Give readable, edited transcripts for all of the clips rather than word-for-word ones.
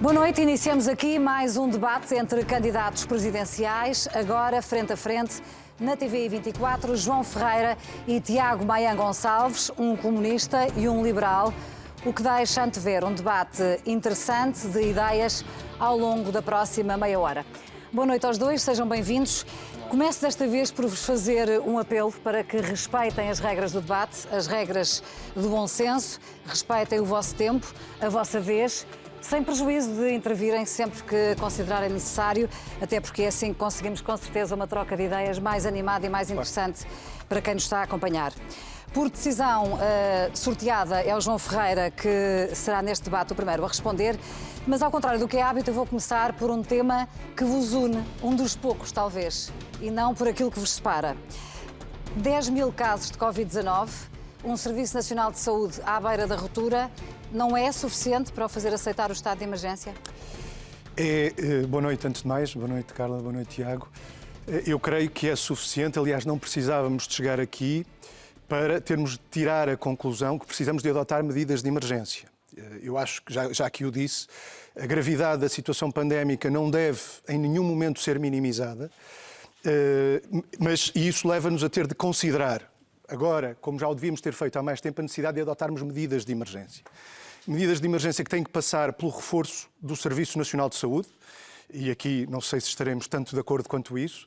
Boa noite, iniciamos aqui mais um debate entre candidatos presidenciais, agora frente a frente na TVI 24, João Ferreira e Tiago Maia Gonçalves, um comunista e um liberal, o que deixa antever um debate interessante de ideias ao longo da próxima meia hora. Boa noite aos dois, sejam bem-vindos. Começo desta vez por vos fazer um apelo para que respeitem as regras do debate, as regras do bom senso, respeitem o vosso tempo, a vossa vez, sem prejuízo de intervirem sempre que considerarem necessário, até porque é assim que conseguimos com certeza uma troca de ideias mais animada e mais interessante para quem nos está a acompanhar. Por decisão sorteada é o João Ferreira que será neste debate o primeiro a responder, mas ao contrário do que é hábito eu vou começar por um tema que vos une, um dos poucos talvez, e não por aquilo que vos separa. 10 mil casos de Covid-19, um Serviço Nacional de Saúde à beira da ruptura, não é suficiente para o fazer aceitar o estado de emergência? Boa noite, antes de mais. Boa noite, Carla. Boa noite, Tiago. Eu creio que é suficiente. Aliás, não precisávamos de chegar aqui para termos de tirar a conclusão que precisamos de adotar medidas de emergência. Eu acho que, já que o disse, a gravidade da situação pandémica não deve em nenhum momento ser minimizada, mas isso leva-nos a ter de considerar, agora, como já o devíamos ter feito há mais tempo, a necessidade de adotarmos medidas de emergência. Medidas de emergência que têm que passar pelo reforço do Serviço Nacional de Saúde, e aqui não sei se estaremos tanto de acordo quanto isso.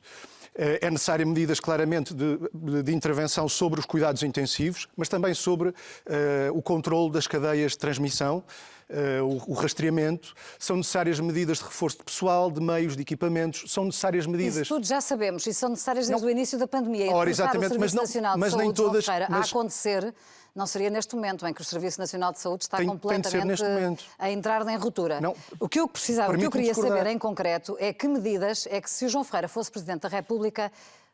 É necessário medidas claramente de intervenção sobre os cuidados intensivos, mas também sobre o controle das cadeias de transmissão, o rastreamento. São necessárias medidas de reforço de pessoal, de meios, de equipamentos. São necessárias medidas... Isso tudo já sabemos e são necessárias desde o início da pandemia. E ora, exatamente, o Serviço Nacional de Saúde, nem todas... João Ferreira, a acontecer... Não seria neste momento em que o Serviço Nacional de Saúde está completamente a entrar em ruptura. Não, o que eu queria saber em concreto é que medidas é que, se o João Ferreira fosse Presidente da República,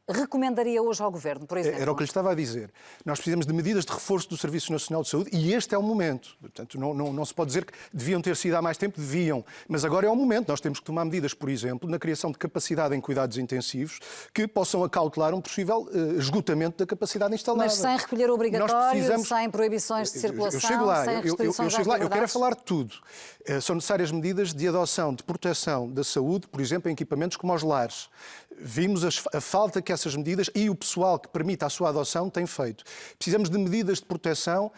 recomendaria hoje ao Governo, por exemplo? Era o que lhe estava a dizer. Nós precisamos de medidas de reforço do Serviço Nacional de Saúde e este é o momento. Portanto, não se pode dizer que deviam ter sido há mais tempo, deviam. Mas agora é o momento. Nós temos que tomar medidas, por exemplo, na criação de capacidade em cuidados intensivos que possam acautelar um possível esgotamento da capacidade instalada. Mas sem recolher obrigatório, sem proibições de circulação, sem restrições às liberdades? Eu quero falar de tudo. São necessárias medidas de adoção, de proteção da saúde, por exemplo, em equipamentos como os lares. Vimos a falta que essas medidas e o pessoal que permite a sua adoção tem feito. Precisamos de medidas de proteção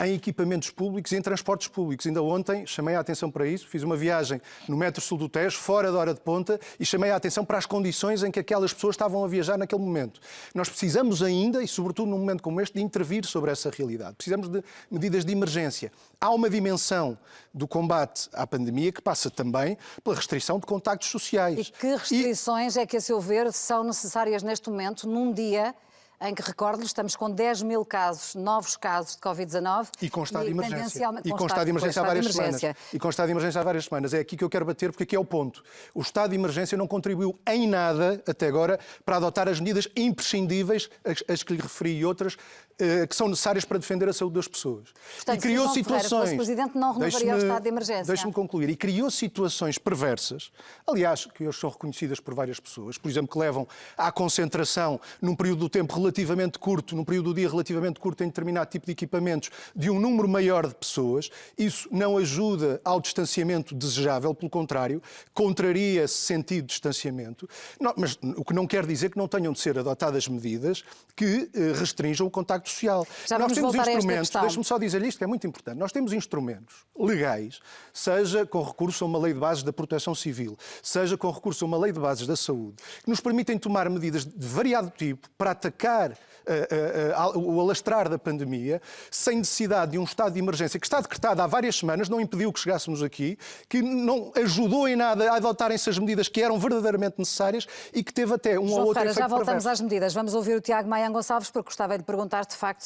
em equipamentos públicos e em transportes públicos. Ainda ontem chamei a atenção para isso, fiz uma viagem no metro sul do Tejo, fora da hora de ponta, e chamei a atenção para as condições em que aquelas pessoas estavam a viajar naquele momento. Nós precisamos ainda, e sobretudo num momento como este, de intervir sobre essa realidade. Precisamos de medidas de emergência. Há uma dimensão do combate à pandemia que passa também pela restrição de contactos sociais. E que restrições é que, a seu ver, são necessárias neste momento, num dia em que, recordo-lhe, estamos com 10 mil casos, novos casos de Covid-19. E com estado de emergência. E com estado de emergência há várias semanas. E com estado de emergência há várias semanas. É aqui que eu quero bater, porque aqui é o ponto. O estado de emergência não contribuiu em nada, até agora, para adotar as medidas imprescindíveis, as que lhe referi e outras, que são necessárias para defender a saúde das pessoas. Portanto, e criou se situações... Se fosse Presidente, não renovaria o estado de emergência. Deixe-me concluir. E criou situações perversas, aliás, que hoje são reconhecidas por várias pessoas, por exemplo, que levam à concentração, num período do tempo relativamente curto, num período do dia relativamente curto, em determinado tipo de equipamentos, de um número maior de pessoas. Isso não ajuda ao distanciamento desejável, pelo contrário, contraria esse sentido de distanciamento. Não, mas o que não quer dizer que não tenham de ser adotadas medidas que restringam o contacto social. Nós temos instrumentos, deixe-me só dizer isto que é muito importante, nós temos instrumentos legais, seja com recurso a uma lei de bases da proteção civil, seja com recurso a uma lei de bases da saúde, que nos permitem tomar medidas de variado tipo para atacar o alastrar da pandemia, sem necessidade de um estado de emergência que está decretado há várias semanas, não impediu que chegássemos aqui, que não ajudou em nada a adotarem-se as medidas que eram verdadeiramente necessárias e que teve até um ou outro efeito já voltamos perverso. às medidas. Vamos ouvir o Tiago Maia Gonçalves, porque gostava de perguntar, de facto,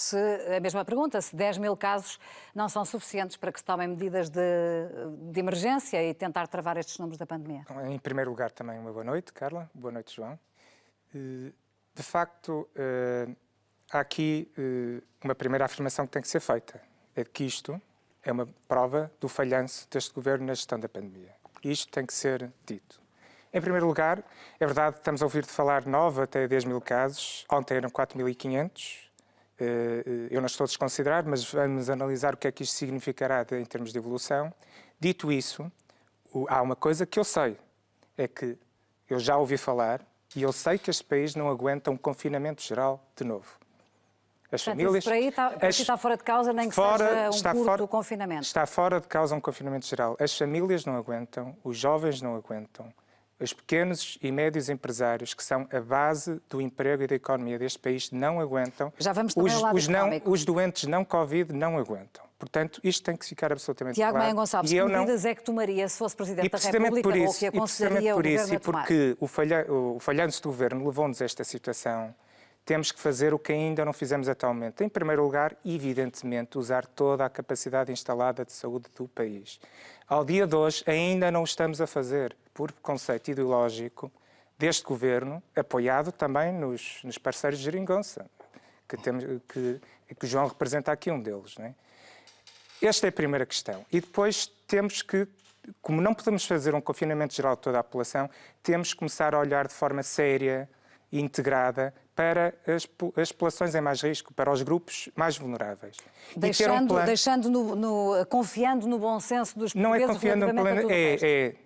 a mesma pergunta, se 10 mil casos não são suficientes para que se tomem medidas de emergência e tentar travar estes números da pandemia. Em primeiro lugar, também uma boa noite, Carla. Boa noite, João. De facto, há aqui uma primeira afirmação que tem que ser feita. É que isto é uma prova do falhanço deste governo na gestão da pandemia. Isto tem que ser dito. Em primeiro lugar, é verdade que estamos a ouvir de falar 9 até 10 mil casos. Ontem eram 4.500. Eu não estou a desconsiderar, mas vamos analisar o que é que isto significará em termos de evolução. Dito isso, há uma coisa que eu sei, é que eu já ouvi falar e eu sei que este país não aguenta um confinamento geral de novo. As famílias... Isso por aí está fora de causa, nem que seja um curto confinamento. Está fora de causa um confinamento geral. As famílias não aguentam, os jovens não aguentam, os pequenos e médios empresários, que são a base do emprego e da economia deste país, não aguentam. Já vamos também ao lado económico. Os doentes não Covid não aguentam. Portanto, isto tem que ficar absolutamente claro. Tiago Maia Gonçalves, que medidas é que tomaria se fosse Presidente da República ou que aconselharia o Governo a tomar? E porque o falhanço do Governo levou-nos a esta situação, temos que fazer o que ainda não fizemos atualmente. Em primeiro lugar, evidentemente, usar toda a capacidade instalada de saúde do país. Ao dia de hoje, ainda não o estamos a fazer, por conceito ideológico deste Governo, apoiado também nos parceiros de geringonça, que o João representa aqui um deles, não é? Esta é a primeira questão. E depois temos que, como não podemos fazer um confinamento geral de toda a população, temos que começar a olhar de forma séria e integrada para as populações em mais risco, para os grupos mais vulneráveis. Confiando no bom senso dos portugueses. Não é confiando no plano.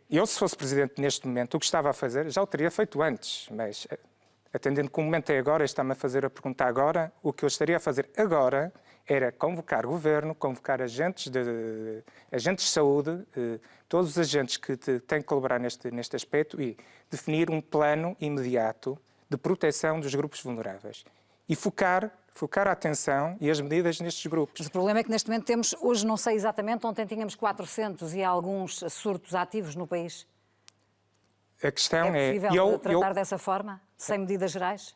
Eu, se fosse Presidente neste momento, o que estava a fazer, já o teria feito antes, mas atendendo que o momento é agora, está-me a fazer a pergunta agora, o que eu estaria a fazer agora era convocar o Governo, convocar agentes de saúde, todos os agentes que têm que colaborar neste aspecto e definir um plano imediato de proteção dos grupos vulneráveis e focar a atenção e as medidas nestes grupos. Mas o problema é que neste momento temos, hoje não sei exatamente, ontem tínhamos 400 e alguns surtos ativos no país. A questão é possível tratar dessa forma, sem medidas gerais?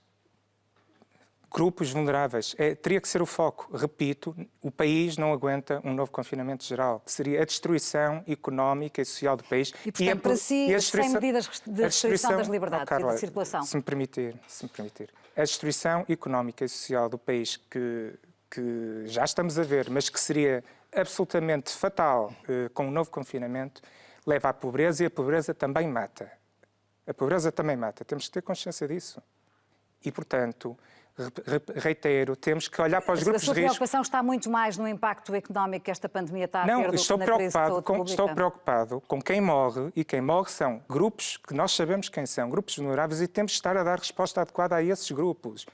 Grupos vulneráveis. Teria que ser o foco. Repito, o país não aguenta um novo confinamento geral. Seria a destruição económica e social do país. E, portanto, para si, sem medidas de restrição das liberdades e de circulação. Se me permitir. A destruição económica e social do país que já estamos a ver, mas que seria absolutamente fatal com um novo confinamento, leva à pobreza e a pobreza também mata. A pobreza também mata. Temos que ter consciência disso. E, portanto, reitero, temos que olhar para os grupos de risco. A sua preocupação está muito mais no impacto económico que esta pandemia está a ter do que na crise de saúde pública? Estou preocupado com quem morre, e quem morre são grupos que nós sabemos quem são, grupos vulneráveis, e temos de estar a dar resposta adequada a esses grupos.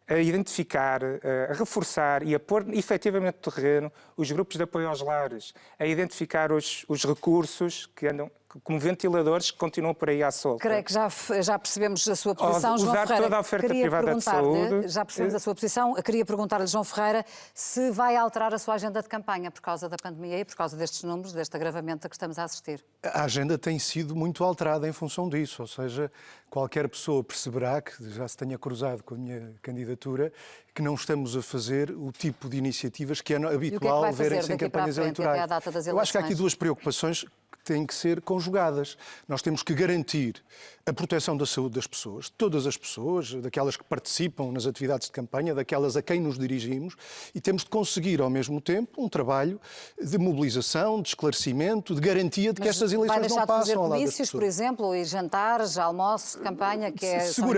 A identificar, a reforçar e a pôr efetivamente no terreno os grupos de apoio aos lares, a identificar os recursos que andam como ventiladores que continuam por aí à solta. Creio que já percebemos a sua posição, João Usar Ferreira. Toda a oferta privada de saúde. Já percebemos a sua posição. Queria perguntar-lhe, João Ferreira, se vai alterar a sua agenda de campanha por causa da pandemia e por causa destes números, deste agravamento a que estamos a assistir. A agenda tem sido muito alterada em função disso, ou seja, qualquer pessoa perceberá, que já se tenha cruzado com a minha candidatura, que não estamos a fazer o tipo de iniciativas que é habitual verem-se em campanhas eleitorais. Eu acho que há aqui duas preocupações que têm que ser conjugadas. Nós temos que garantir a proteção da saúde das pessoas, todas as pessoas, daquelas que participam nas atividades de campanha, daquelas a quem nos dirigimos, e temos de conseguir, ao mesmo tempo, um trabalho de mobilização, de esclarecimento, de garantia de que estas eleições não passam ao lado das pessoas. Por exemplo, e jantares, almoços de campanha, que são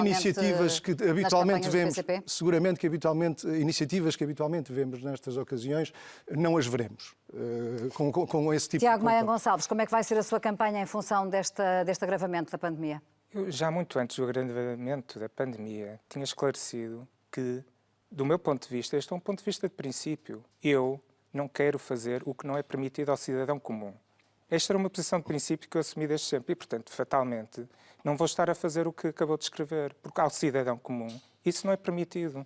iniciativas que habitualmente vemos, seguramente que iniciativas que habitualmente vemos nestas ocasiões, não as veremos com esse tipo de Tiago Maia Gonçalves, como é que vai ser a sua campanha em função deste agravamento da pandemia? Eu, já muito antes do agravamento da pandemia, tinha esclarecido que, do meu ponto de vista, este é um ponto de vista de princípio. Eu não quero fazer o que não é permitido ao cidadão comum. Esta era uma posição de princípio que eu assumi desde sempre e, portanto, fatalmente, não vou estar a fazer o que acabou de escrever, porque ao cidadão comum isso não é permitido.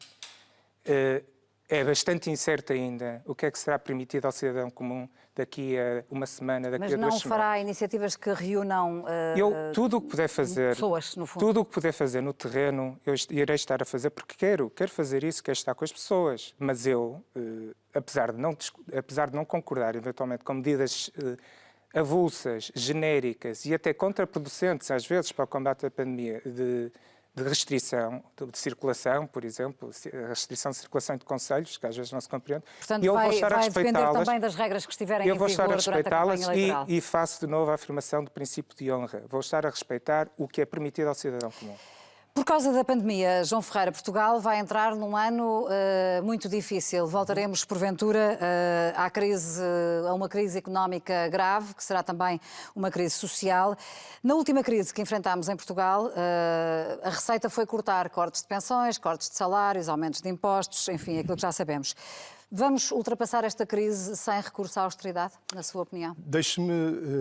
É bastante incerto ainda o que é que será permitido ao cidadão comum daqui a uma semana, daqui a 2 semanas. Mas não fará iniciativas que reúnam tudo o que puder fazer, pessoas, no fundo. Tudo o que puder fazer no terreno, eu irei estar a fazer, porque quero fazer isso, quero estar com as pessoas. Mas eu, apesar de não concordar eventualmente com medidas avulsas, genéricas e até contraproducentes, às vezes, para o combate à pandemia, de restrição de circulação, por exemplo, a restrição de circulação de conselhos, que às vezes não se compreende. Portanto, eu vou estar a depender também das regras que estiverem em vigor durante a campanha eleitoral. E faço de novo a afirmação do princípio de honra. Vou estar a respeitar o que é permitido ao cidadão comum. Por causa da pandemia, João Ferreira, Portugal vai entrar num ano muito difícil. Voltaremos, porventura, a uma crise económica grave, que será também uma crise social. Na última crise que enfrentámos em Portugal, a receita foi cortar cortes de pensões, cortes de salários, aumentos de impostos, enfim, aquilo que já sabemos. Vamos ultrapassar esta crise sem recurso à austeridade, na sua opinião? Deixe-me,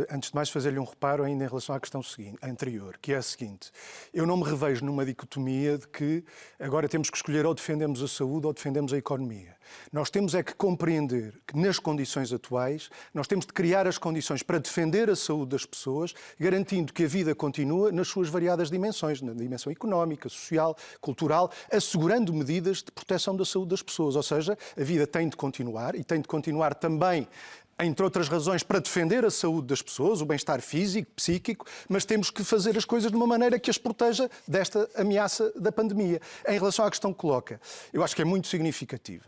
antes de mais, fazer-lhe um reparo ainda em relação à questão anterior, que é a seguinte. Eu não me revejo numa dicotomia de que agora temos que escolher ou defendemos a saúde ou defendemos a economia. Nós temos é que compreender que, nas condições atuais, nós temos de criar as condições para defender a saúde das pessoas, garantindo que a vida continua nas suas variadas dimensões, na dimensão económica, social, cultural, assegurando medidas de proteção da saúde das pessoas. Ou seja, a vida tem de continuar e tem de continuar também, entre outras razões, para defender a saúde das pessoas, o bem-estar físico, psíquico, mas temos que fazer as coisas de uma maneira que as proteja desta ameaça da pandemia. Em relação à questão que coloca, eu acho que é muito significativa,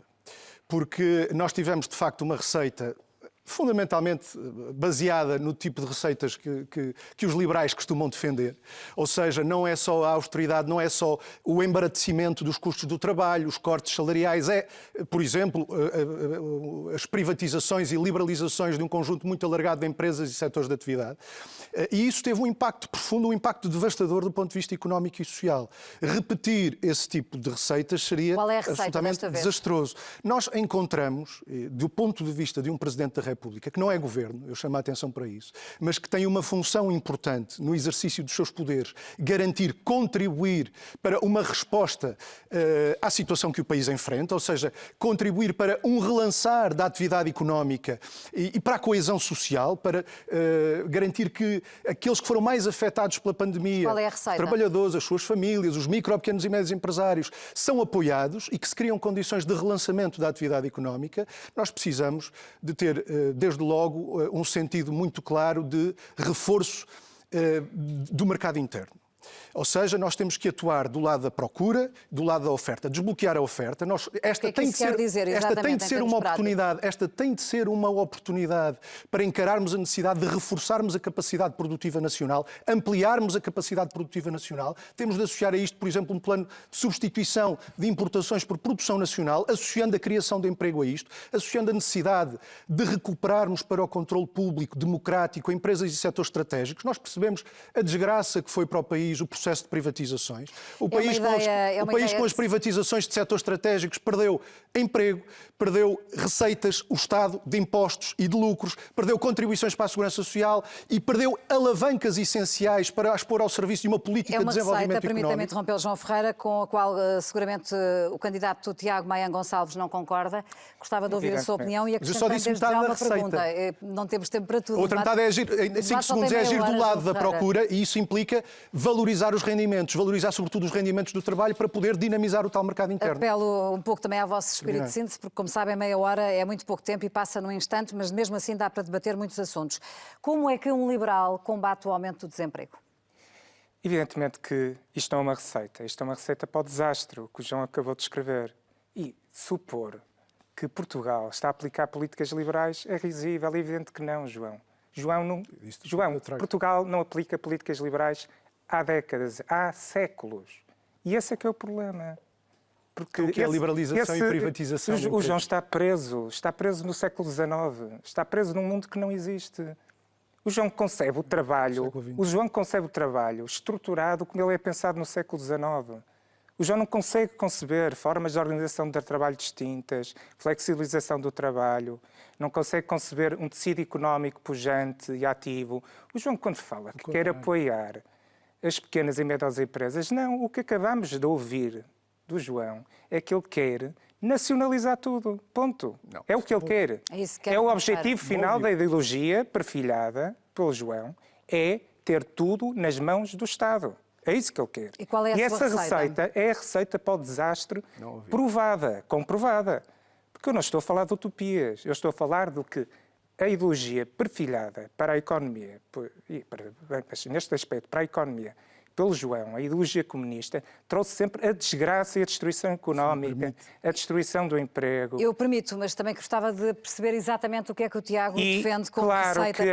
porque nós tivemos, de facto, uma receita fundamentalmente baseada no tipo de receitas que os liberais costumam defender. Ou seja, não é só a austeridade, não é só o embaratecimento dos custos do trabalho, os cortes salariais, é, por exemplo, as privatizações e liberalizações de um conjunto muito alargado de empresas e setores de atividade. E isso teve um impacto profundo, um impacto devastador do ponto de vista económico e social. Repetir esse tipo de receitas seria absolutamente desastroso. Nós encontramos, do ponto de vista de um Presidente da República, que não é governo, eu chamo a atenção para isso, mas que tem uma função importante no exercício dos seus poderes, garantir, contribuir para uma resposta à situação que o país enfrenta, ou seja, contribuir para um relançar da atividade económica e para a coesão social, para garantir que aqueles que foram mais afetados pela pandemia, os trabalhadores, as suas famílias, os micro, pequenos e médios empresários, são apoiados e que se criam condições de relançamento da atividade económica. Nós precisamos de ter, desde logo, um sentido muito claro de reforço do mercado interno. Ou seja, nós temos que atuar do lado da procura, do lado da oferta, desbloquear a oferta. Esta tem de ser uma oportunidade para encararmos a necessidade de reforçarmos a capacidade produtiva nacional, ampliarmos a capacidade produtiva nacional. Temos de associar a isto, por exemplo, um plano de substituição de importações por produção nacional, associando a criação de emprego a isto, associando a necessidade de recuperarmos para o controle público, democrático, empresas e setores estratégicos. Nós percebemos a desgraça que foi para o país o processo de privatizações. O país com as privatizações de setores estratégicos perdeu emprego, perdeu receitas, o Estado, de impostos e de lucros, perdeu contribuições para a segurança social e perdeu alavancas essenciais para as pôr ao serviço de uma política de desenvolvimento económico. Permita-me interromper, João Ferreira, com a qual seguramente o candidato Tiago Maia Gonçalves não concorda. Gostava de ouvir a sua opinião e acrescentando desde já uma pergunta. Não temos tempo para tudo. Outra metade é agir, em 5 segundos, é agir do lado da procura e isso implica valorizar os rendimentos, valorizar sobretudo os rendimentos do trabalho para poder dinamizar o tal mercado interno. Apelo um pouco também ao vosso espírito de síntese, porque, como sabem, meia hora é muito pouco tempo e passa num instante, mas mesmo assim dá para debater muitos assuntos. Como é que um liberal combate o aumento do desemprego? Evidentemente que isto não é uma receita. Isto é uma receita para o desastre, o que o João acabou de escrever. E supor que Portugal está a aplicar políticas liberais é risível. É evidente que não, João. Portugal não aplica políticas liberais há décadas, há séculos. E esse é que é o problema. Porque o que é liberalização e privatização? O João está preso no século XIX, está preso num mundo que não existe. O João concebe o trabalho, estruturado como ele é pensado no século XIX. O João não consegue conceber formas de organização do trabalho distintas, flexibilização do trabalho, não consegue conceber um tecido económico pujante e ativo. O João, quando fala que quer apoiar as pequenas e médias empresas, não. O que acabamos de ouvir do João é que ele quer nacionalizar tudo. Ponto. Não, é o que ele quer. É o objetivo final da ideologia perfilhada pelo João, é ter tudo nas mãos do Estado. É isso que ele quer. E qual é a sua receita? É a receita para o desastre provada, comprovada. Porque eu não estou a falar de utopias. Eu estou a falar do que a ideologia perfilhada para a economia, neste aspecto, para a economia pelo João, a ideologia comunista, trouxe sempre a desgraça e a destruição económica, a destruição do emprego. Eu permito, mas também gostava de perceber exatamente o que é que o Tiago defende como receita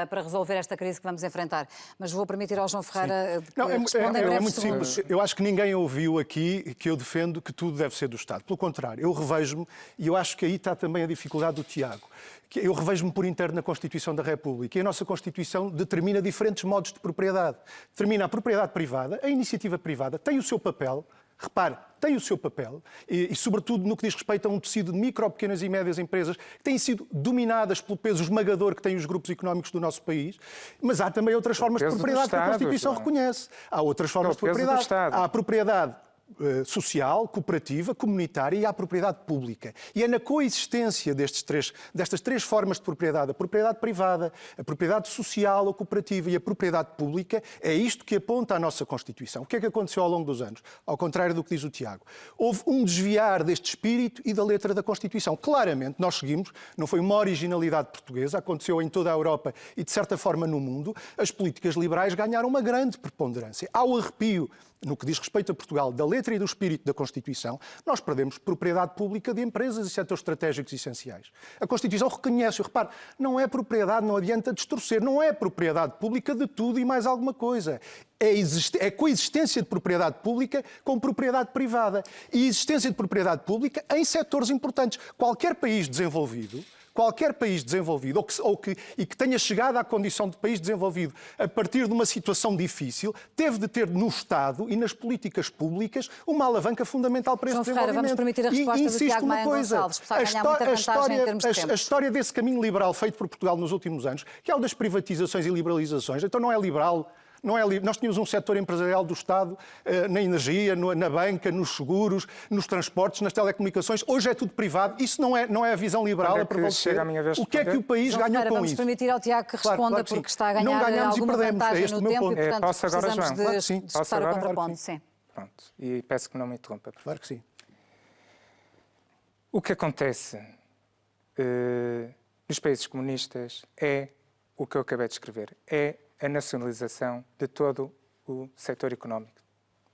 para resolver esta crise que vamos enfrentar. Mas vou permitir ao João Ferreira responder é muito simples. Eu acho que ninguém ouviu aqui que eu defendo que tudo deve ser do Estado. Pelo contrário, eu revejo-me, e eu acho que aí está também a dificuldade do Tiago. Eu revejo-me por inteiro na Constituição da República e a nossa Constituição determina diferentes modos de propriedade. Determina a propriedade privada, a iniciativa privada tem o seu papel, repare, tem o seu papel e sobretudo no que diz respeito a um tecido de micro, pequenas e médias empresas que têm sido dominadas pelo peso esmagador que têm os grupos económicos do nosso país, mas há também outras formas de propriedade que a Constituição reconhece. Há outras formas de propriedade. Há a propriedade social, cooperativa, comunitária e à propriedade pública. E é na coexistência destas três formas de propriedade, a propriedade privada, a propriedade social ou cooperativa e a propriedade pública, é isto que aponta a nossa Constituição. O que é que aconteceu ao longo dos anos? Ao contrário do que diz o Tiago. Houve um desviar deste espírito e da letra da Constituição. Claramente, nós seguimos, não foi uma originalidade portuguesa, aconteceu em toda a Europa e, de certa forma, no mundo, as políticas liberais ganharam uma grande preponderância. Ao arrepio, no que diz respeito a Portugal, da letra e do espírito da Constituição, nós perdemos propriedade pública de empresas e setores estratégicos essenciais. A Constituição reconhece, repare, não é propriedade, não adianta distorcer, não é propriedade pública de tudo e mais alguma coisa. É coexistência de propriedade pública com propriedade privada. E existência de propriedade pública em setores importantes. Qualquer país desenvolvido e que tenha chegado à condição de país desenvolvido a partir de uma situação difícil, teve de ter no Estado e nas políticas públicas uma alavanca fundamental para esse desenvolvimento. Vamos permitir a resposta do Tiago Maia Gonçalves, porque está a ganhar muita vantagem em termos de tempo. A história desse caminho liberal feito por Portugal nos últimos anos, que é o das privatizações e liberalizações, então não é liberal. Nós tínhamos um setor empresarial do Estado na energia, na banca, nos seguros, nos transportes, nas telecomunicações. Hoje é tudo privado. Isso não é a visão liberal a prevalecer. O que é que o país ganhou com isso? Vamos permitir ao Tiago que responda, claro que porque está a ganhar alguma vantagem no tempo e, portanto, posso agora, precisamos João? de discutir o contraponto. Sim. Pronto. E peço que não me interrompa. Claro que sim. O que acontece nos países comunistas é o que eu acabei de escrever. É a nacionalização de todo o setor económico.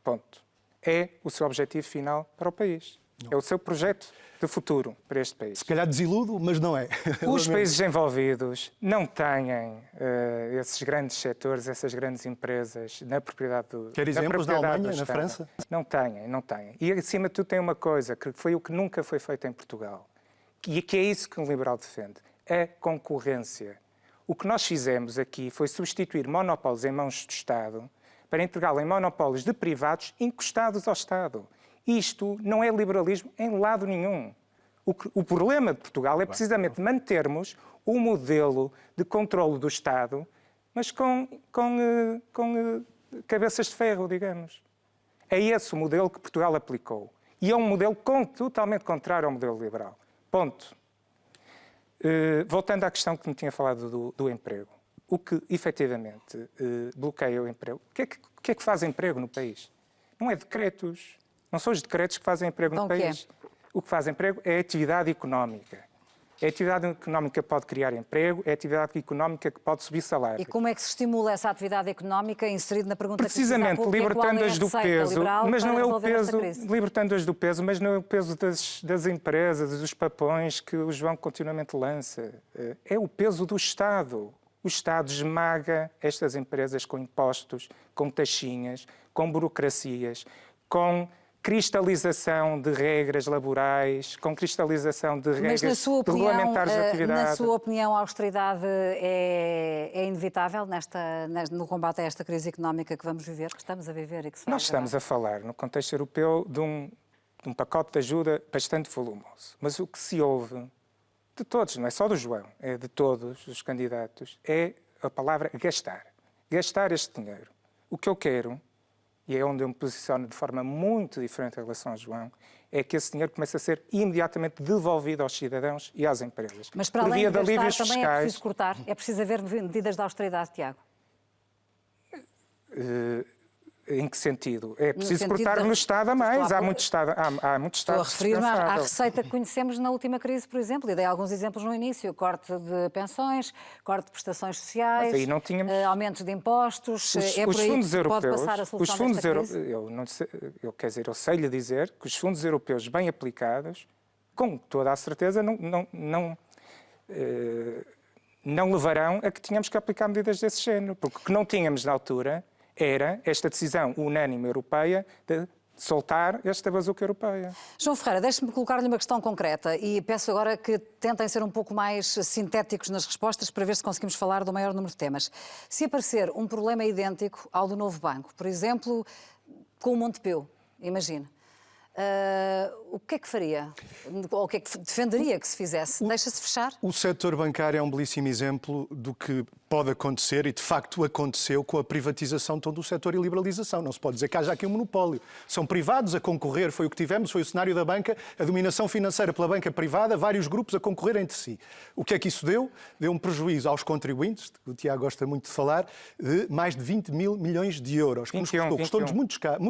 Ponto. É o seu objetivo final para o país. Não. É o seu projeto de futuro para este país. Se calhar desiludo, mas não é. Os países envolvidos não têm esses grandes setores, essas grandes empresas na propriedade do Quer exemplos na Alemanha, na França? Não têm. E, acima de tudo, tem uma coisa, que foi o que nunca foi feito em Portugal. E que é isso que um liberal defende. A concorrência. O que nós fizemos aqui foi substituir monopólios em mãos do Estado para entregá-lo em monopólios de privados encostados ao Estado. Isto não é liberalismo em lado nenhum. O problema de Portugal é precisamente mantermos o modelo de controlo do Estado, mas com cabeças de ferro, digamos. É esse o modelo que Portugal aplicou. E é um modelo totalmente contrário ao modelo liberal. Ponto. Voltando à questão que me tinha falado do emprego. O que, efetivamente, bloqueia o emprego. O que é que faz emprego no país? Não é decretos. Não são os decretos que fazem emprego no país. O que faz emprego é a atividade económica. A atividade económica pode criar emprego, é a atividade económica que pode subir salários. E como é que se estimula essa atividade económica, inserido na pergunta precisamente que libertando-as do peso, mas não é o peso, libertando-as do peso, mas não é o peso das empresas, dos papões que o João continuamente lança. É o peso do Estado. O Estado esmaga estas empresas com impostos, com taxinhas, com burocracias, com cristalização de regras laborais, com cristalização de regras regulamentares de atividade. Na sua opinião, a austeridade é inevitável no combate a esta crise económica que vamos viver, que estamos a viver e que se vai Nós estamos a falar, no contexto europeu, de um pacote de ajuda bastante volumoso. Mas o que se ouve de todos, não é só do João, é de todos os candidatos, é a palavra gastar. Gastar este dinheiro. O que eu quero, e é onde eu me posiciono de forma muito diferente em relação ao João, é que esse dinheiro comece a ser imediatamente devolvido aos cidadãos e às empresas. Mas para além de gastar, também é preciso cortar? É preciso haver medidas de austeridade, Tiago? Em que sentido? É preciso sentido cortar no Estado a mais. Há muito Estado Estou a referir-me à receita que conhecemos na última crise, por exemplo, e dei alguns exemplos no início. Corte de pensões, corte de prestações sociais, mas aí não tínhamos... aumentos de impostos. Os por aí fundos que pode europeus, passar a solução desta crise? Eu sei-lhe dizer que os fundos europeus bem aplicados, com toda a certeza, não levarão a que tenhamos que aplicar medidas desse género. Porque o que não tínhamos na altura era esta decisão unânime europeia de soltar esta bazuca europeia. João Ferreira, deixe-me colocar-lhe uma questão concreta e peço agora que tentem ser um pouco mais sintéticos nas respostas para ver se conseguimos falar do maior número de temas. Se aparecer um problema idêntico ao do novo banco, por exemplo, com o Montepio, imagine, o que é que faria? Ou o que é que defenderia que se fizesse? Deixa-se fechar? O setor bancário é um belíssimo exemplo do que pode acontecer e, de facto, aconteceu com a privatização de todo o setor e liberalização. Não se pode dizer que haja aqui um monopólio. São privados a concorrer, foi o que tivemos, foi o cenário da banca, a dominação financeira pela banca privada, vários grupos a concorrer entre si. O que é que isso deu? Deu um prejuízo aos contribuintes, o Tiago gosta muito de falar, de mais de 20 mil milhões de euros, que custou-nos muito caro.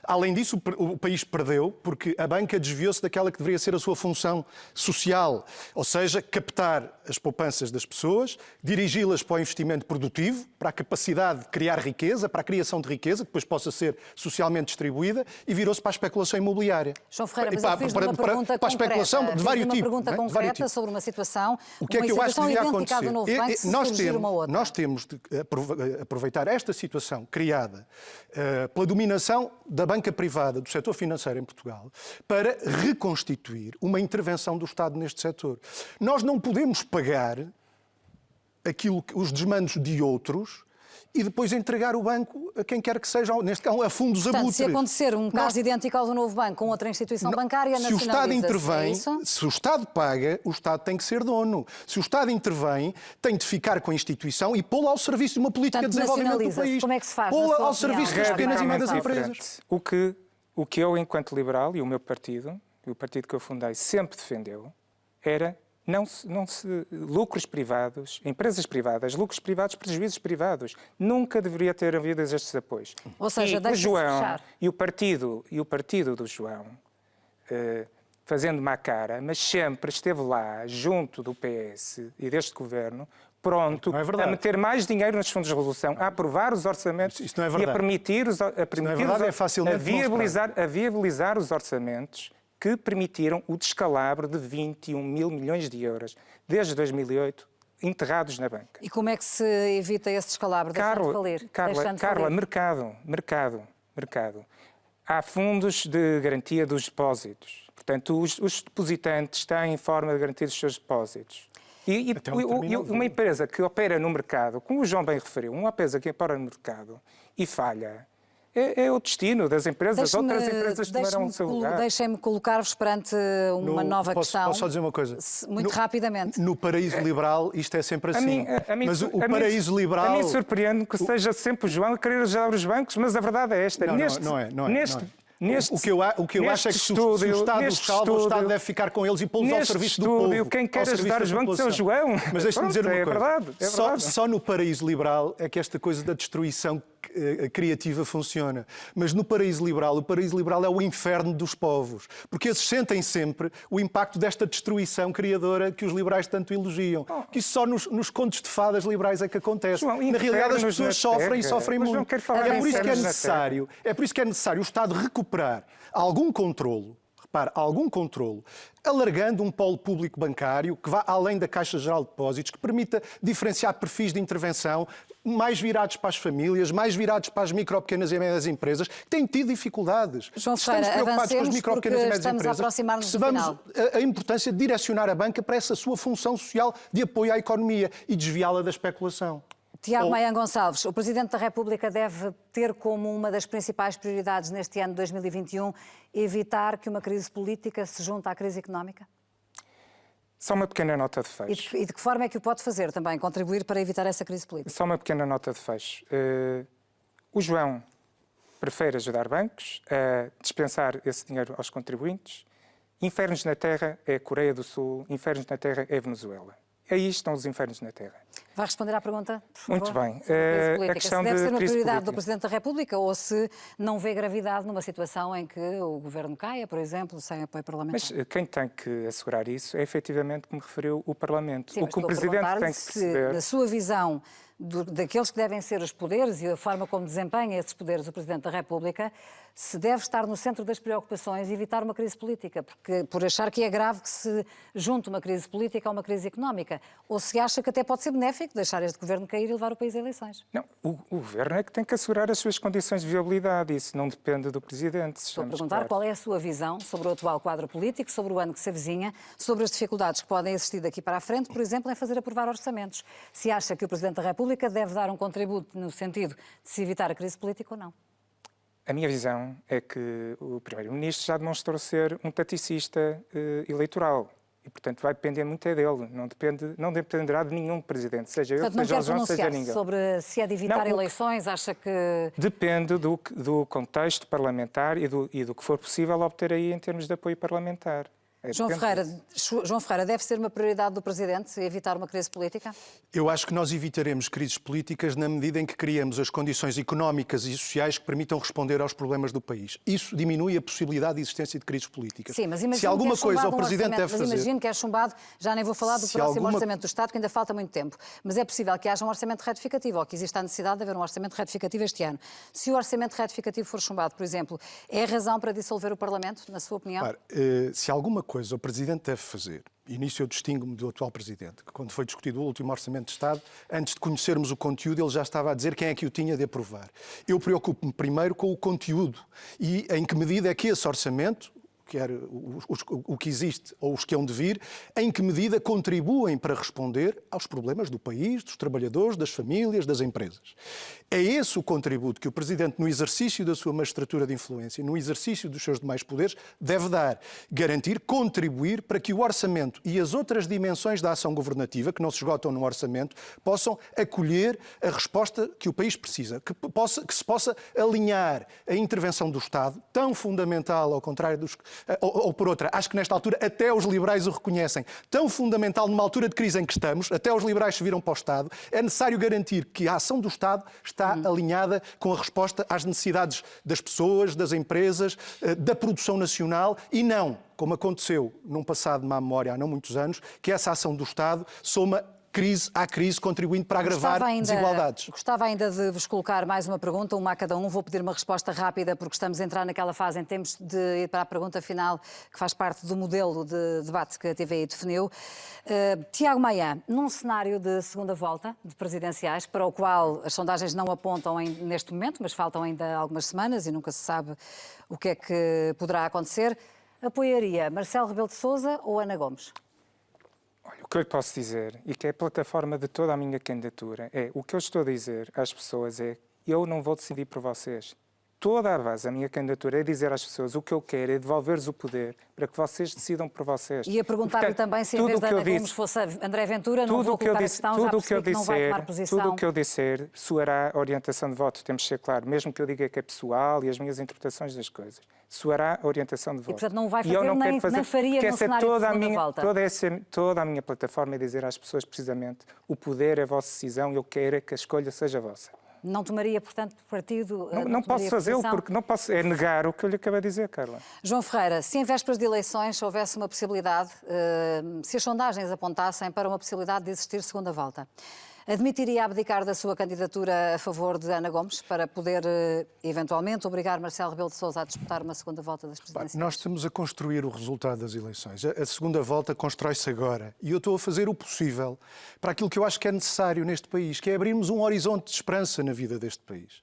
Além disso, o país perdeu, porque a banca desviou-se daquela que deveria ser a sua função social, ou seja, captar as poupanças das pessoas, dirigi-las para o investimento produtivo, para a capacidade de criar riqueza, para a criação de riqueza, que depois possa ser socialmente distribuída, e virou-se para a especulação imobiliária. João Ferreira, mas eu fiz uma pergunta para a especulação de vários tipos. Uma pergunta concreta sobre uma situação, o que é que eu acho que devia acontecer? Do novo banco, nós temos de aproveitar esta situação criada pela dominação da banca privada, do setor financeiro em Portugal, para reconstituir uma intervenção do Estado neste setor. Nós não podemos pagar os desmandos de outros e depois entregar o banco a quem quer que seja, neste caso, a fundos abutres. Se acontecer um caso idêntico ao do novo banco com outra instituição bancária, se o Estado intervém, se o Estado paga, o Estado tem que ser dono. Se o Estado intervém, tem de ficar com a instituição e pô-la ao serviço de uma política de desenvolvimento do país. Como é que se faz? Pô-la ao serviço das pequenas e médias empresas. O que eu, enquanto liberal, e o meu partido, e o partido que eu fundei, sempre defendeu, era lucros privados, empresas privadas, lucros privados, prejuízos privados. Nunca deveria ter havido estes apoios. Ou seja, o João e o partido do João, fazendo má cara, mas sempre esteve lá, junto do PS e deste governo, pronto a meter mais dinheiro nos fundos de resolução, a aprovar os orçamentos e a viabilizar os orçamentos que permitiram o descalabro de 21 mil milhões de euros, desde 2008, enterrados na banca. E como é que se evita esse descalabro? Carla, mercado. Há fundos de garantia dos depósitos. Portanto, os depositantes têm forma de garantia dos seus depósitos. E uma empresa que opera no mercado, como o João bem referiu, uma empresa que opera no mercado e falha, é o destino das empresas. Outras empresas tomarão o seu lugar. Deixem-me colocar-vos perante uma nova questão. Posso só dizer uma coisa? Muito rapidamente. No paraíso liberal isto é sempre assim. Mas o paraíso liberal... A mim surpreende que seja sempre o João a querer ajudar os bancos, mas a verdade é esta. Não é. O que eu acho é que se o Estado salva, o Estado deve ficar com eles e pô-los ao serviço do povo. Quem quer ajudar os bancos é o João. Mas deixe-me dizer uma coisa. É verdade. Só no paraíso liberal é que esta coisa da destruição criativa funciona. Mas no paraíso liberal, o paraíso liberal é o inferno dos povos. Porque eles sentem sempre o impacto desta destruição criadora que os liberais tanto elogiam. Que isso só nos contos de fadas liberais é que acontece. João, na realidade as pessoas sofrem muito. É por isso que é necessário o Estado recuperar algum controlo, alargando um polo público bancário que vá além da Caixa Geral de Depósitos, que permita diferenciar perfis de intervenção mais virados para as famílias, mais virados para as micro, pequenas e médias empresas, que têm tido dificuldades. João Ferreira, estamos preocupados com as micro, pequenas e médias estamos empresas. A aproximar-nos do final. A importância de direcionar a banca para essa sua função social de apoio à economia e desviá-la da especulação. Tiago Maia Gonçalves, o Presidente da República deve ter como uma das principais prioridades neste ano de 2021 evitar que uma crise política se junte à crise económica? Só uma pequena nota de fecho. E de que forma é que o pode fazer também, contribuir para evitar essa crise política? Só uma pequena nota de fecho. O João prefere ajudar bancos a dispensar esse dinheiro aos contribuintes. Infernos na Terra é a Coreia do Sul, infernos na Terra é a Venezuela. Aí estão os infernos na Terra. Vai responder à pergunta, por favor? Muito bem. A questão se deve ser uma prioridade política do Presidente da República ou se não vê gravidade numa situação em que o Governo caia, por exemplo, sem apoio parlamentar. Mas quem tem que assegurar isso é efetivamente, como referiu, o Parlamento. Sim, o que o Presidente tem que perceber... Se, na sua visão, daqueles que devem ser os poderes e a forma como desempenha esses poderes o Presidente da República, se deve estar no centro das preocupações e evitar uma crise política, porque por achar que é grave que se junte uma crise política a uma crise económica, ou se acha que até pode ser benéfico deixar este Governo cair e levar o país a eleições. Não, o Governo é que tem que assegurar as suas condições de viabilidade, isso não depende do Presidente. Estou a perguntar qual é a sua visão sobre o atual quadro político, sobre o ano que se avizinha, sobre as dificuldades que podem existir daqui para a frente, por exemplo, em fazer aprovar orçamentos. Se acha que o Presidente da República deve dar um contributo no sentido de se evitar a crise política ou não. A minha visão é que o Primeiro-Ministro já demonstrou ser um taticista eleitoral. E, portanto, vai depender muito dele. Não dependerá de nenhum Presidente, seja eu, seja o João, seja ninguém. Sobre se é de evitar eleições, acha que... Depende do contexto parlamentar e do que for possível obter aí em termos de apoio parlamentar. João Ferreira, deve ser uma prioridade do Presidente evitar uma crise política? Eu acho que nós evitaremos crises políticas na medida em que criamos as condições económicas e sociais que permitam responder aos problemas do país. Isso diminui a possibilidade de existência de crises políticas. Sim, mas imagino se alguma coisa o Presidente deve fazer... Mas imagino que é chumbado, já nem vou falar do próximo Orçamento do Estado, que ainda falta muito tempo. Mas é possível que haja um orçamento retificativo, ou que exista a necessidade de haver um orçamento retificativo este ano. Se o orçamento retificativo for chumbado, por exemplo, é razão para dissolver o Parlamento, na sua opinião? Claro, se alguma coisa o Presidente deve fazer, e nisso eu distingo-me do atual Presidente, que quando foi discutido o último Orçamento de Estado, antes de conhecermos o conteúdo, ele já estava a dizer quem é que o tinha de aprovar. Eu preocupo-me primeiro com o conteúdo e em que medida é que esse orçamento, quer o que existe ou os que hão de vir, em que medida contribuem para responder aos problemas do país, dos trabalhadores, das famílias, das empresas. É esse o contributo que o Presidente, no exercício da sua magistratura de influência, no exercício dos seus demais poderes, deve dar, garantir, contribuir para que o orçamento e as outras dimensões da ação governativa, que não se esgotam no orçamento, possam acolher a resposta que o país precisa, que se possa alinhar a intervenção do Estado, tão fundamental, ao contrário dos... Ou por outra, acho que nesta altura até os liberais o reconhecem, tão fundamental numa altura de crise em que estamos, até os liberais se viram para o Estado, é necessário garantir que a ação do Estado está alinhada com a resposta às necessidades das pessoas, das empresas, da produção nacional e não, como aconteceu num passado má memória há não muitos anos, que essa ação do Estado soma crise à crise, contribuindo para agravar desigualdades. Gostava ainda de vos colocar mais uma pergunta, uma a cada um. Vou pedir uma resposta rápida, porque estamos a entrar naquela fase em que temos de ir para a pergunta final, que faz parte do modelo de debate que a TVI definiu. Tiago Maia, num cenário de segunda volta de presidenciais, para o qual as sondagens não apontam neste momento, mas faltam ainda algumas semanas e nunca se sabe o que é que poderá acontecer, apoiaria Marcelo Rebelo de Sousa ou Ana Gomes? Olha, o que eu lhe posso dizer, e que é a plataforma de toda a minha candidatura, o que eu estou a dizer às pessoas é: eu não vou decidir por vocês. Toda a base da minha candidatura é dizer às pessoas o que eu quero, é devolver-vos o poder para que vocês decidam por vocês. E a perguntar-lhe também se em vez de Ana Gomes fosse André Ventura, não vou colocar a questão, já percebi que não vai tomar posição. Tudo o que eu disser soará orientação de voto, temos de ser claro, mesmo que eu diga que é pessoal e as minhas interpretações das coisas. Soará orientação de voto. E, portanto, não vai fazer, nem faria no cenário de segunda volta. Toda a minha plataforma é dizer às pessoas, precisamente, o poder é a vossa decisão e eu quero que a escolha seja vossa. Não tomaria, portanto, partido... Não posso fazê-lo, porque não posso... É negar o que eu lhe acabei de dizer, Carla. João Ferreira, se em vésperas de eleições houvesse uma possibilidade, se as sondagens apontassem para uma possibilidade de existir segunda volta, admitiria abdicar da sua candidatura a favor de Ana Gomes para poder, eventualmente, obrigar Marcelo Rebelo de Sousa a disputar uma segunda volta das presidenciais? Nós estamos a construir o resultado das eleições. A segunda volta constrói-se agora. E eu estou a fazer o possível para aquilo que eu acho que é necessário neste país, que é abrirmos um horizonte de esperança na vida deste país.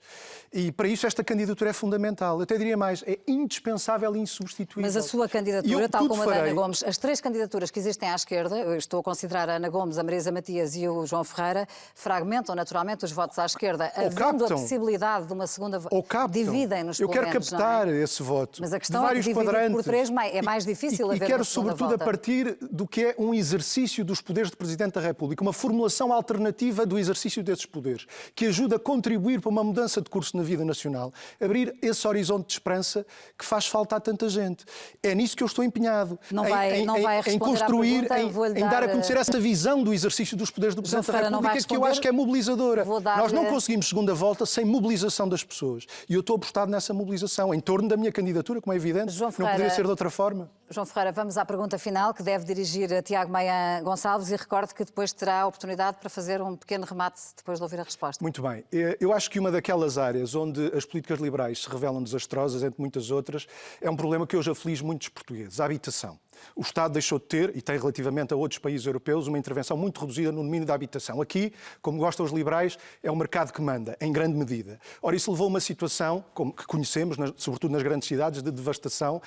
E para isso esta candidatura é fundamental. Eu até diria mais, é indispensável e insubstituível. Mas a sua candidatura, tal como a da Ana Gomes, as três candidaturas que existem à esquerda, eu estou a considerar a Ana Gomes, a Marisa Matias e o João Ferreira, fragmentam naturalmente os votos à esquerda, havendo a possibilidade de uma segunda volta. Dividem-nos, eu quero captar esse voto. Mas a questão é que dividir por três é mais difícil haver uma segunda volta. E quero sobretudo a partir do que é um exercício dos poderes do Presidente da República, uma formulação alternativa do exercício desses poderes, que ajuda a contribuir para uma mudança de curso na vida nacional, abrir esse horizonte de esperança que faz falta a tanta gente. É nisso que eu estou empenhado. Não vai em construir, em dar a conhecer essa visão do exercício dos poderes do Presidente da República que eu acho que é mobilizadora. Nós não dar-lhe... conseguimos segunda volta sem mobilização das pessoas. E eu estou apostado nessa mobilização, em torno da minha candidatura, como é evidente. João Ferreira, não poderia ser de outra forma. João Ferreira, vamos à pergunta final, que deve dirigir a Tiago Maia Gonçalves, e recordo que depois terá a oportunidade para fazer um pequeno remate depois de ouvir a resposta. Muito bem. Eu acho que uma daquelas áreas onde as políticas liberais se revelam desastrosas, entre muitas outras, é um problema que hoje aflige muitos portugueses, a habitação. O Estado deixou de ter, e tem relativamente a outros países europeus, uma intervenção muito reduzida no domínio da habitação. Aqui, como gostam os liberais, é o mercado que manda, em grande medida. Ora, isso levou a uma situação, como que conhecemos, sobretudo nas grandes cidades, de devastação,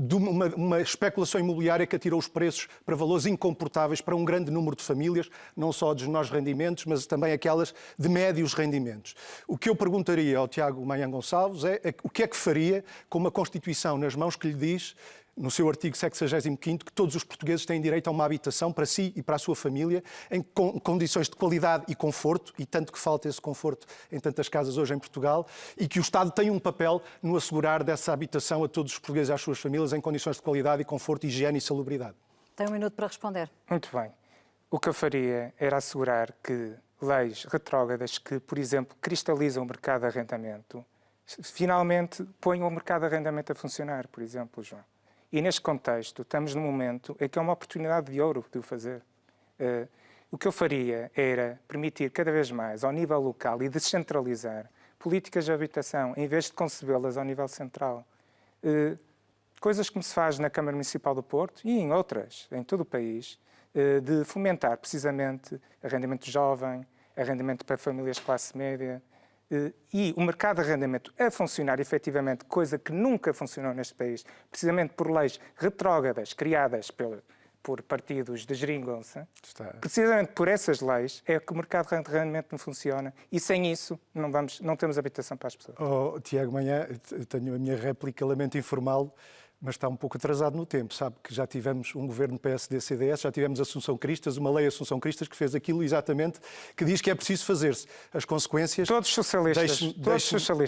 de uma especulação imobiliária que atirou os preços para valores incomportáveis para um grande número de famílias, não só dos menores rendimentos, mas também aquelas de médios rendimentos. O que eu perguntaria ao Tiago Maia Gonçalves é o que é que faria com uma Constituição nas mãos que lhe diz, no seu artigo 65º, que todos os portugueses têm direito a uma habitação para si e para a sua família, em condições de qualidade e conforto, e tanto que falta esse conforto em tantas casas hoje em Portugal, e que o Estado tem um papel no assegurar dessa habitação a todos os portugueses e às suas famílias em condições de qualidade e conforto, higiene e salubridade. Tem um minuto para responder. Muito bem. O que eu faria era assegurar que leis retrógradas que, por exemplo, cristalizam o mercado de arrendamento, finalmente ponham o mercado de arrendamento a funcionar, por exemplo, João. E neste contexto, estamos num momento em que é uma oportunidade de ouro de o fazer. O que eu faria era permitir cada vez mais, ao nível local, e descentralizar políticas de habitação, em vez de concebê-las ao nível central. Coisas como se faz na Câmara Municipal do Porto e em outras, em todo o país, de fomentar precisamente arrendamento jovem, arrendamento para famílias de classe média, e o mercado de arrendamento a funcionar efetivamente, coisa que nunca funcionou neste país, precisamente por leis retrógradas criadas por partidos de geringonça, precisamente por essas leis é que o mercado de arrendamento não funciona, e sem isso não temos habitação para as pessoas. Tiago Maia, tenho a minha réplica, lamento informá-lo, mas está um pouco atrasado no tempo. Sabe que já tivemos um governo PSD-CDS, já tivemos Assunção Cristas, uma lei Assunção Cristas que fez aquilo exatamente que diz que é preciso fazer-se. As consequências... Todos socialistas.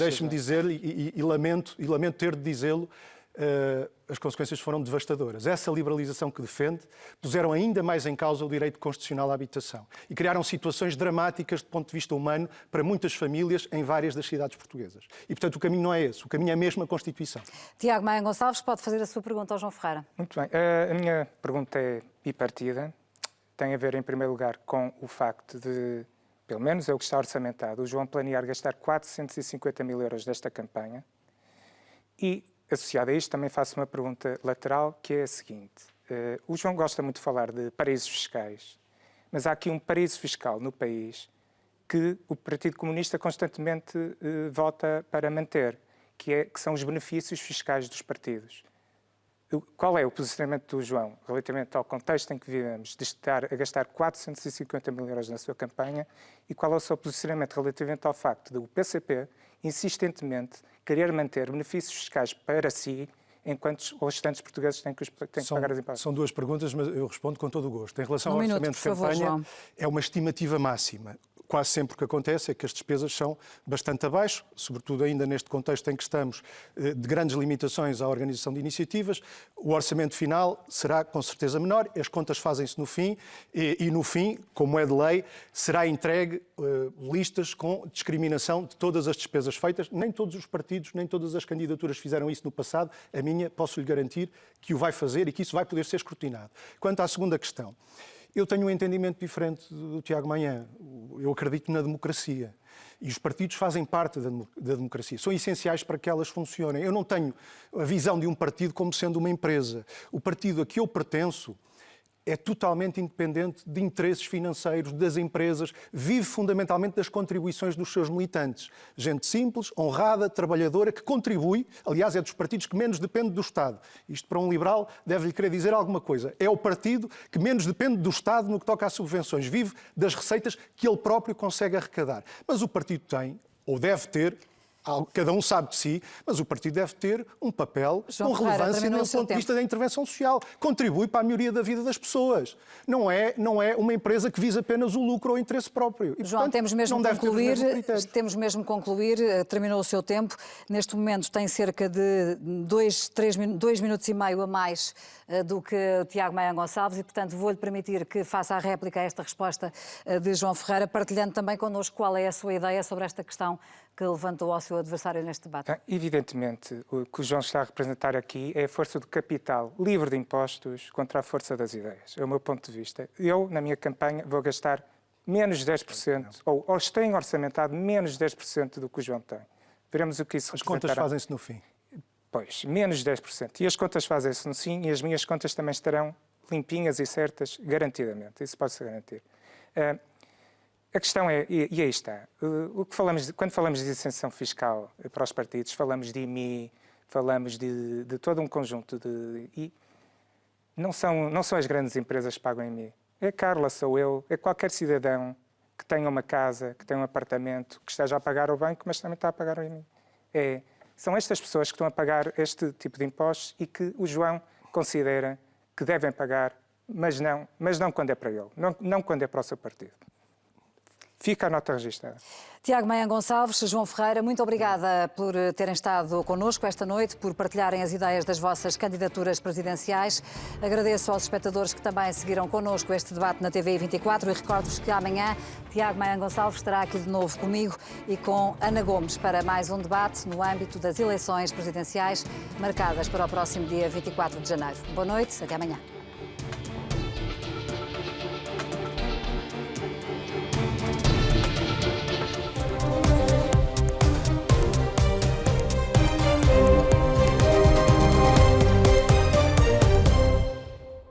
Deixe-me dizer-lhe, e lamento ter de dizê-lo, as consequências foram devastadoras. Essa liberalização que defende puseram ainda mais em causa o direito constitucional à habitação e criaram situações dramáticas do ponto de vista humano para muitas famílias em várias das cidades portuguesas. E, portanto, o caminho não é esse. O caminho é mesmo a Constituição. Tiago Maia Gonçalves pode fazer a sua pergunta ao João Ferreira. Muito bem. A minha pergunta é bipartida. Tem a ver, em primeiro lugar, com o facto de, pelo menos é o que está orçamentado, o João planear gastar 450 mil euros desta campanha. E, associado a isto, também faço uma pergunta lateral, que é a seguinte. O João gosta muito de falar de paraísos fiscais, mas há aqui um paraíso fiscal no país que o Partido Comunista constantemente vota para manter, que são os benefícios fiscais dos partidos. Qual é o posicionamento do João relativamente ao contexto em que vivemos, de estar a gastar 450 mil euros na sua campanha, e qual é o seu posicionamento relativamente ao facto de o PCP insistentemente querer manter benefícios fiscais para si, enquanto os restantes portugueses têm que pagar os impostos? São duas perguntas, mas eu respondo com todo o gosto. Em relação ao orçamento de campanha, é uma estimativa máxima. Quase sempre o que acontece é que as despesas são bastante abaixo, sobretudo ainda neste contexto em que estamos de grandes limitações à organização de iniciativas. O orçamento final será com certeza menor, as contas fazem-se no fim e no fim, como é de lei, será entregue listas com discriminação de todas as despesas feitas. Nem todos os partidos, nem todas as candidaturas fizeram isso no passado. A minha, posso-lhe garantir que o vai fazer e que isso vai poder ser escrutinado. Quanto à segunda questão, eu tenho um entendimento diferente do Tiago Maia. Eu acredito na democracia. E os partidos fazem parte da democracia. São essenciais para que elas funcionem. Eu não tenho a visão de um partido como sendo uma empresa. O partido a que eu pertenço é totalmente independente de interesses financeiros das empresas, vive fundamentalmente das contribuições dos seus militantes. Gente simples, honrada, trabalhadora, que contribui, aliás, é dos partidos que menos depende do Estado. Isto para um liberal deve-lhe querer dizer alguma coisa. É o partido que menos depende do Estado no que toca a subvenções, vive das receitas que ele próprio consegue arrecadar. Mas o partido tem, ou deve ter, cada um sabe de si, mas o partido deve ter um papel João com Ferreira, relevância terminou o do seu ponto de tempo. vista da intervenção social. Contribui para a melhoria da vida das pessoas. Não é uma empresa que visa apenas o lucro ou o interesse próprio. E, João, portanto, temos mesmo não que deve ter os concluir. mesmos critérios. Temos mesmo que concluir. Terminou o seu tempo. Neste momento tem cerca de 2 minutos e meio a mais do que o Tiago Maia Gonçalves e, portanto, vou-lhe permitir que faça a réplica a esta resposta de João Ferreira, partilhando também connosco qual é a sua ideia sobre esta questão que levantou ao seu adversário neste debate. Evidentemente, o que o João está a representar aqui é a força do capital livre de impostos contra a força das ideias. É o meu ponto de vista. Eu, na minha campanha, vou gastar menos 10%, ou tenho orçamentado menos 10% do que o João tem. Veremos o que isso representará. As contas fazem-se no fim. Pois, menos 10%. E as contas fazem-se no sim, e as minhas contas também estarão limpinhas e certas, garantidamente. Isso pode-se garantir. A questão é, e aí está, quando falamos de isenção fiscal para os partidos, falamos de IMI, falamos de todo um conjunto de... E não são as grandes empresas que pagam IMI. É a Carla, sou eu, é qualquer cidadão que tenha uma casa, que tenha um apartamento, que esteja a pagar ao banco, mas também está a pagar o IMI. São estas pessoas que estão a pagar este tipo de impostos e que o João considera que devem pagar, mas não quando é para ele, não quando é para o seu partido. Fica a nota registada. Tiago Maia Gonçalves, João Ferreira, muito obrigada por terem estado connosco esta noite, por partilharem as ideias das vossas candidaturas presidenciais. Agradeço aos espectadores que também seguiram connosco este debate na TVI 24 e recordo-vos que amanhã Tiago Maia Gonçalves estará aqui de novo comigo e com Ana Gomes para mais um debate no âmbito das eleições presidenciais marcadas para o próximo dia 24 de janeiro. Boa noite, até amanhã.